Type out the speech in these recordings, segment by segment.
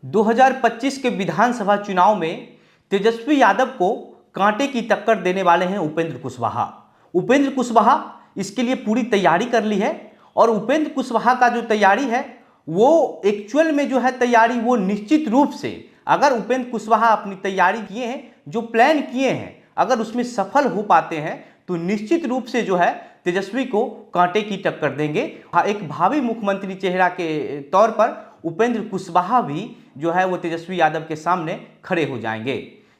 2025 के विधानसभा चुनाव में तेजस्वी यादव को कांटे की टक्कर देने वाले हैं उपेंद्र कुशवाहा। उपेंद्र कुशवाहा इसके लिए पूरी तैयारी कर ली है और उपेंद्र कुशवाहा का जो तैयारी है वो एक्चुअल में जो है तैयारी वो निश्चित रूप से अगर उपेंद्र कुशवाहा अपनी तैयारी किए हैं, जो प्लान किए हैं, अगर उसमें सफल हो पाते हैं तो निश्चित रूप से जो है तेजस्वी को कांटे की टक्कर देंगे। एक भावी मुख्यमंत्री चेहरा के तौर पर उपेंद्र कुशवाहा भी जो है वो तेजस्वी यादव के सामने खड़े हो जाएंगे।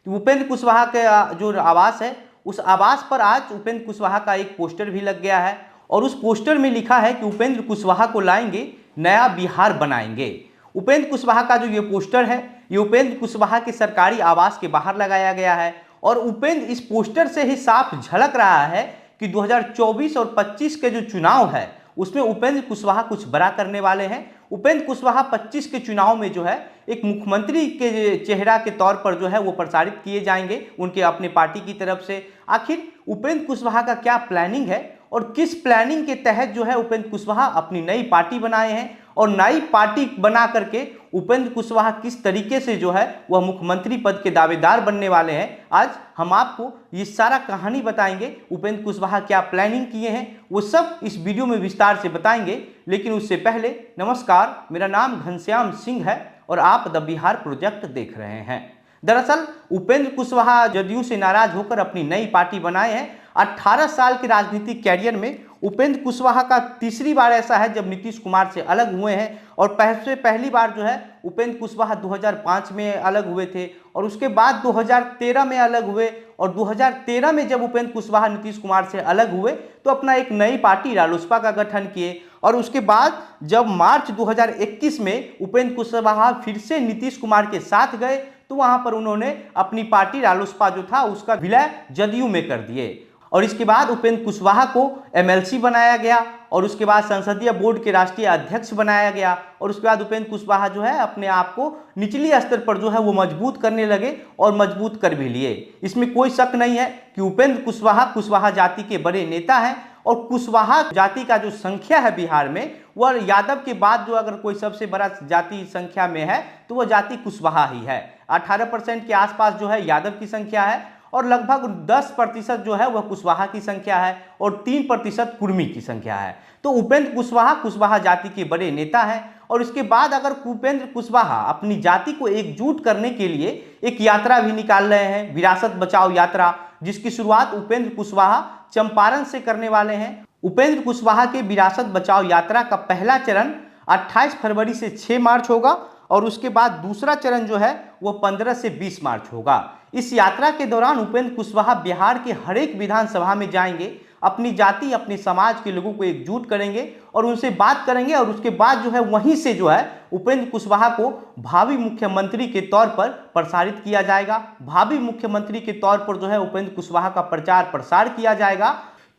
तो उपेंद्र कुशवाहा के जो आवास है उस आवास पर आज उपेंद्र कुशवाहा का एक पोस्टर भी लग गया है और उस पोस्टर में लिखा है कि उपेंद्र कुशवाहा को लाएंगे, नया बिहार बनाएंगे। उपेंद्र कुशवाहा का जो ये पोस्टर है ये उपेंद्र कुशवाहा के सरकारी आवास के बाहर लगाया गया है और उपेंद्र इस पोस्टर से ही साफ झलक रहा है कि 2024 और 25 के जो चुनाव है उसमें उपेंद्र कुशवाहा कुछ बड़ा करने वाले हैं। उपेंद्र कुशवाहा 25 के चुनाव में जो है एक मुख्यमंत्री के चेहरा के तौर पर जो है वो प्रसारित किए जाएंगे उनके अपने पार्टी की तरफ से। आखिर उपेंद्र कुशवाहा का क्या प्लानिंग है और किस प्लानिंग के तहत जो है उपेंद्र कुशवाहा अपनी नई पार्टी बनाए हैं और नई पार्टी बना करके उपेंद्र कुशवाहा किस तरीके से जो है वह मुख्यमंत्री पद के दावेदार बनने वाले हैं, आज हम आपको ये सारा कहानी बताएंगे। उपेंद्र कुशवाहा क्या प्लानिंग किए हैं वो सब इस वीडियो में विस्तार से बताएंगे। लेकिन उससे पहले नमस्कार, मेरा नाम घनश्याम सिंह है और आप द बिहार प्रोजेक्ट देख रहे हैं। दरअसल उपेंद्र कुशवाहा जदयू से नाराज होकर अपनी नई पार्टी बनाए हैं। 18 साल के राजनीतिक कैरियर में उपेंद्र कुशवाहा का तीसरी बार ऐसा है जब नीतीश कुमार से अलग हुए हैं और पहली बार जो है उपेंद्र कुशवाहा 2005 में अलग हुए थे और उसके बाद 2013 में अलग हुए और 2013 में जब उपेंद्र कुशवाहा नीतीश कुमार से अलग हुए तो अपना एक नई पार्टी रालोसपा का गठन किए और उसके बाद जब मार्च 2021 में उपेंद्र कुशवाहा फिर से नीतीश कुमार के साथ गए तो वहां पर उन्होंने अपनी पार्टी रालोसपा जो था उसका विलय जदयू में कर दिए और इसके बाद उपेंद्र कुशवाहा को एमएलसी बनाया गया और उसके बाद संसदीय बोर्ड के राष्ट्रीय अध्यक्ष बनाया गया और उसके बाद उपेंद्र कुशवाहा जो है अपने आप को निचली स्तर पर जो है वो मजबूत करने लगे और मजबूत कर भी लिए। इसमें कोई शक नहीं है कि उपेंद्र कुशवाहा कुशवाहा जाति के बड़े नेता हैं और कुशवाहा जाति का जो संख्या है बिहार में वह यादव के बाद जो अगर कोई सबसे बड़ा जाति संख्या में है तो वह जाति कुशवाहा ही है। 18% के आसपास जो है यादव की संख्या है और लगभग 10% जो है वह कुशवाहा की संख्या है और 3% कुर्मी की संख्या है। तो उपेंद्र कुशवाहा कुशवाहा जाति के बड़े नेता हैं और इसके बाद अगर उपेंद्र कुशवाहा अपनी जाति को एकजुट करने के लिए एक यात्रा भी निकाल रहे हैं, विरासत बचाओ यात्रा, जिसकी शुरुआत उपेंद्र कुशवाहा चंपारण से करने वाले हैं। उपेंद्र कुशवाहा के विरासत बचाओ यात्रा का पहला चरण 28 फरवरी से 6 मार्च होगा और उसके बाद दूसरा चरण जो है वो 15 से 20 मार्च होगा। इस यात्रा के दौरान उपेंद्र कुशवाहा बिहार के हर एक विधानसभा में जाएंगे, अपनी जाति अपने समाज के लोगों को एकजुट करेंगे और उनसे बात करेंगे और उसके बाद जो है वहीं से जो है उपेंद्र कुशवाहा को भावी मुख्यमंत्री के तौर पर प्रसारित किया जाएगा। भावी मुख्यमंत्री के तौर पर जो है उपेंद्र कुशवाहा का प्रचार प्रसार किया जाएगा,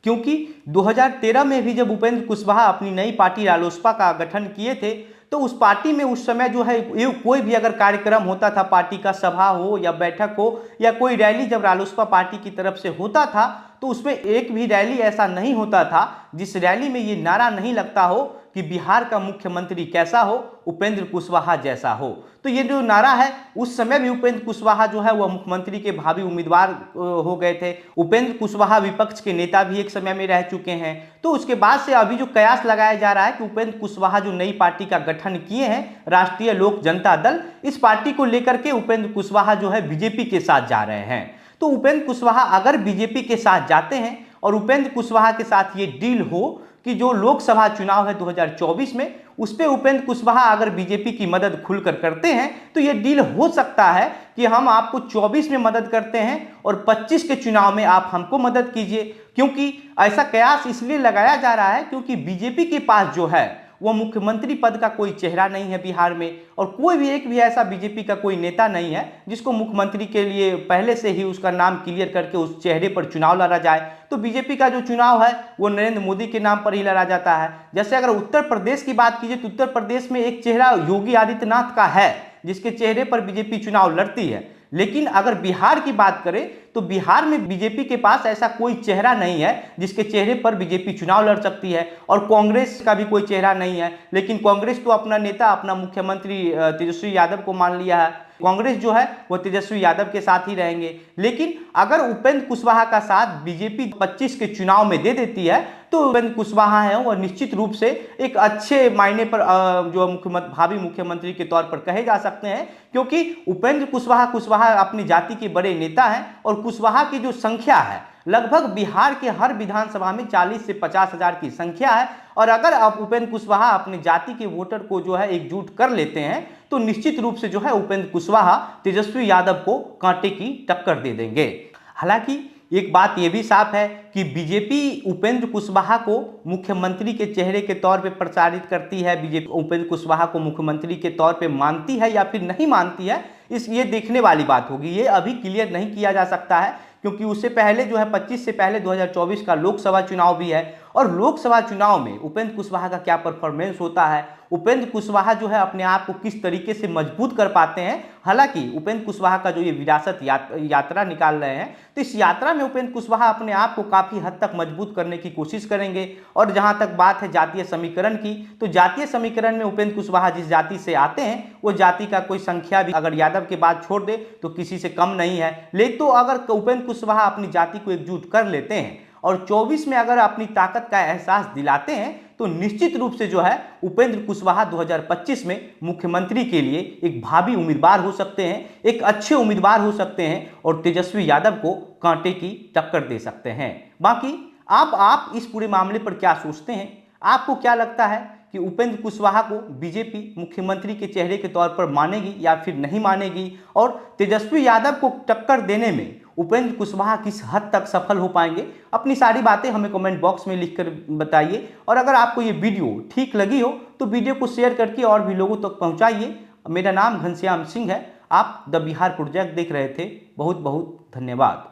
क्योंकि 2013 में भी जब उपेंद्र कुशवाहा अपनी नई पार्टी रालोसपा का गठन किए थे तो उस पार्टी में उस समय जो है कोई भी अगर कार्यक्रम होता था, पार्टी का सभा हो या बैठक हो या कोई रैली जब रालोसपा पार्टी की तरफ से होता था तो उसमें एक भी रैली ऐसा नहीं होता था जिस रैली में ये नारा नहीं लगता हो कि बिहार का मुख्यमंत्री कैसा हो, उपेंद्र कुशवाहा जैसा हो। तो ये जो नारा है उस समय भी उपेंद्र कुशवाहा जो है वह मुख्यमंत्री के भावी उम्मीदवार हो गए थे। उपेंद्र कुशवाहा विपक्ष के नेता भी एक समय में रह चुके हैं। तो उसके बाद से अभी जो कयास लगाया जा रहा है कि उपेंद्र कुशवाहा जो नई पार्टी का गठन किए हैं राष्ट्रीय लोक जनता दल, इस पार्टी को लेकर के उपेंद्र कुशवाहा जो है बीजेपी के साथ जा रहे हैं। तो उपेंद्र कुशवाहा अगर बीजेपी के साथ जाते हैं और उपेंद्र कुशवाहा के साथ ये डील हो कि जो लोकसभा चुनाव है 2024 में उस पे उपेंद्र कुशवाहा अगर बीजेपी की मदद खुलकर करते हैं तो ये डील हो सकता है कि हम आपको 24 में मदद करते हैं और 25 के चुनाव में आप हमको मदद कीजिए। क्योंकि ऐसा कयास इसलिए लगाया जा रहा है क्योंकि बीजेपी के पास जो है वो मुख्यमंत्री पद का कोई चेहरा नहीं है बिहार में और कोई भी एक भी ऐसा बीजेपी का कोई नेता नहीं है जिसको मुख्यमंत्री के लिए पहले से ही उसका नाम क्लियर करके उस चेहरे पर चुनाव लड़ा जाए। तो बीजेपी का जो चुनाव है वो नरेंद्र मोदी के नाम पर ही लड़ा जाता है। जैसे अगर उत्तर प्रदेश की बात कीजिए तो उत्तर प्रदेश में एक चेहरा योगी आदित्यनाथ का है जिसके चेहरे पर बीजेपी चुनाव लड़ती है, लेकिन अगर बिहार की बात करें तो बिहार में बीजेपी के पास ऐसा कोई चेहरा नहीं है जिसके चेहरे पर बीजेपी चुनाव लड़ सकती है, और कांग्रेस का भी कोई चेहरा नहीं है। लेकिन कांग्रेस तो अपना नेता, अपना मुख्यमंत्री तेजस्वी यादव को मान लिया है। कांग्रेस जो है वो तेजस्वी यादव के साथ ही रहेंगे। लेकिन अगर उपेंद्र कुशवाहा का साथ बीजेपी 25 के चुनाव में दे देती है तो उपेंद्र कुशवाहा है वह निश्चित रूप से एक अच्छे मायने पर जो भावी मुख्यमंत्री के तौर पर कहे जा सकते हैं, क्योंकि उपेंद्र कुशवाहा अपनी जाति के बड़े नेता हैं और कुशवाहा की जो संख्या है लगभग बिहार के हर विधानसभा में 40 से 50 हजार की संख्या है। और अगर आप उपेंद्र कुशवाहा अपनी जाति के वोटर को जो है एकजुट कर लेते हैं तो निश्चित रूप से जो है उपेंद्र कुशवाहा तेजस्वी यादव को कांटे की टक्कर दे देंगे। हालांकि एक बात यह भी साफ है कि बीजेपी उपेंद्र कुशवाहा को मुख्यमंत्री के चेहरे के तौर पे प्रचारित करती है, बीजेपी उपेंद्र कुशवाहा को मुख्यमंत्री के तौर पे मानती है या फिर नहीं मानती है, ये देखने वाली बात होगी। ये अभी क्लियर नहीं किया जा सकता है, क्योंकि उससे पहले जो है 25 से पहले 2024 का लोकसभा चुनाव भी है, और लोकसभा चुनाव में उपेंद्र कुशवाहा का क्या परफॉर्मेंस होता है, उपेंद्र कुशवाहा जो है अपने आप को किस तरीके से मजबूत कर पाते हैं। हालांकि उपेंद्र कुशवाहा का जो ये विरासत यात्रा निकाल रहे हैं, तो इस यात्रा में उपेंद्र कुशवाहा अपने आप को काफ़ी हद तक मजबूत करने की कोशिश करेंगे। और जहां तक बात है जातीय समीकरण की, तो जातीय समीकरण में उपेंद्र कुशवाहा जिस जाति से आते हैं वो जाति का कोई संख्या भी अगर यादव के बाद छोड़ दे तो किसी से कम नहीं है। लेकिन तो अगर उपेंद्र कुशवाहा अपनी जाति को एकजुट कर लेते हैं और 24 में अगर अपनी ताकत का एहसास दिलाते हैं तो निश्चित रूप से जो है उपेंद्र कुशवाहा 2025 में मुख्यमंत्री के लिए एक भावी उम्मीदवार हो सकते हैं, एक अच्छे उम्मीदवार हो सकते हैं और तेजस्वी यादव को कांटे की टक्कर दे सकते हैं। बाकी आप इस पूरे मामले पर क्या सोचते हैं? आपको क्या लगता है कि उपेंद्र कुशवाहा को बीजेपी मुख्यमंत्री के चेहरे के तौर पर मानेगी या फिर नहीं मानेगी, और तेजस्वी यादव को टक्कर देने में उपेंद्र कुशवाहा किस हद तक सफल हो पाएंगे? अपनी सारी बातें हमें कमेंट बॉक्स में लिखकर बताइए। और अगर आपको ये वीडियो ठीक लगी हो तो वीडियो को शेयर करके और भी लोगों तक पहुंचाइए। मेरा नाम घनश्याम सिंह है। आप द बिहार प्रोजेक्ट देख रहे थे। बहुत बहुत धन्यवाद।